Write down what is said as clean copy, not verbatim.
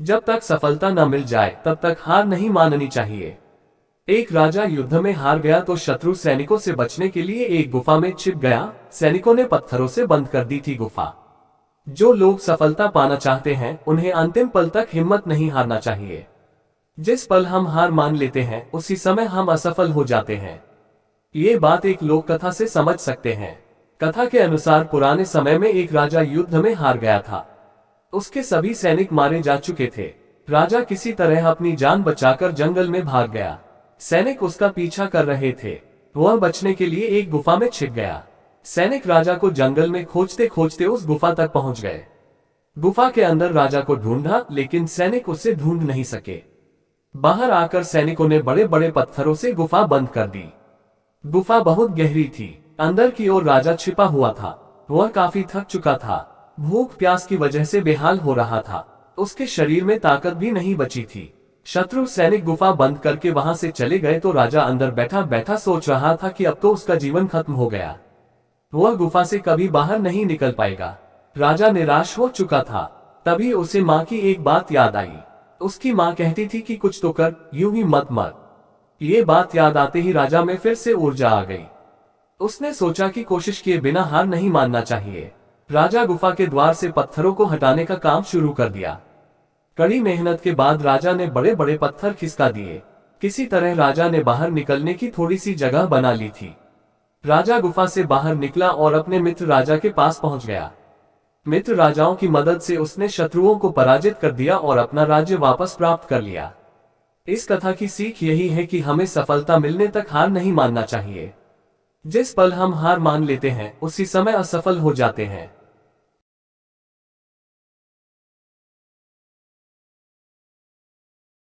जब तक सफलता न मिल जाए तब तक हार नहीं माननी चाहिए। एक राजा युद्ध में हार गया तो शत्रु सैनिकों से बचने के लिए एक गुफा में छिप गया। सैनिकों ने पत्थरों से बंद कर दी थी गुफा। जो लोग सफलता पाना चाहते हैं उन्हें अंतिम पल तक हिम्मत नहीं हारना चाहिए। जिस पल हम हार मान लेते हैं उसी समय हम असफल हो जाते हैं। ये बात एक लोक कथा से समझ सकते हैं। कथा के अनुसार पुराने समय में एक राजा युद्ध में हार गया था। उसके सभी सैनिक मारे जा चुके थे। राजा किसी तरह अपनी जान बचाकर जंगल में भाग गया। सैनिक उसका पीछा कर रहे थे। वह बचने के लिए एक गुफा में छिप गया। सैनिक राजा को जंगल में खोजते खोजते उस गुफा तक पहुंच गए। गुफा के अंदर राजा को ढूंढा लेकिन सैनिक उसे ढूंढ नहीं सके। बाहर आकर सैनिकों ने बड़े बड़े पत्थरों से गुफा बंद कर दी। गुफा बहुत गहरी थी। अंदर की ओर राजा छिपा हुआ था। वह काफी थक चुका था। भूख प्यास की वजह से बेहाल हो रहा था। उसके शरीर में ताकत भी नहीं बची थी। शत्रु सैनिक गुफा बंद करके वहां से चले गए तो राजा अंदर बैठा बैठा सोच रहा था कि अब तो उसका जीवन खत्म हो गया। वह गुफा से कभी बाहर नहीं निकल पाएगा। राजा निराश हो चुका था। तभी उसे माँ की एक बात याद आई। उसकी माँ कहती थी कि कुछ तो कर, यूं ही मत मर। ये बात याद आते ही राजा में फिर से ऊर्जा आ गई। उसने सोचा कि कोशिश किए बिना हार नहीं मानना चाहिए। राजा गुफा के द्वार से पत्थरों को हटाने का काम शुरू कर दिया। कड़ी मेहनत के बाद राजा ने बड़े बड़े पत्थर खिसका दिए। किसी तरह राजा ने बाहर निकलने की थोड़ी सी जगह बना ली थी। राजा गुफा से बाहर निकला और अपने मित्र राजा के पास पहुंच गया। मित्र राजाओं की मदद से उसने शत्रुओं को पराजित कर दिया और अपना राज्य वापस प्राप्त कर लिया। इस कथा की सीख यही है कि हमें सफलता मिलने तक हार नहीं मानना चाहिए। जिस पल हम हार मान लेते हैं उसी समय असफल हो जाते हैं।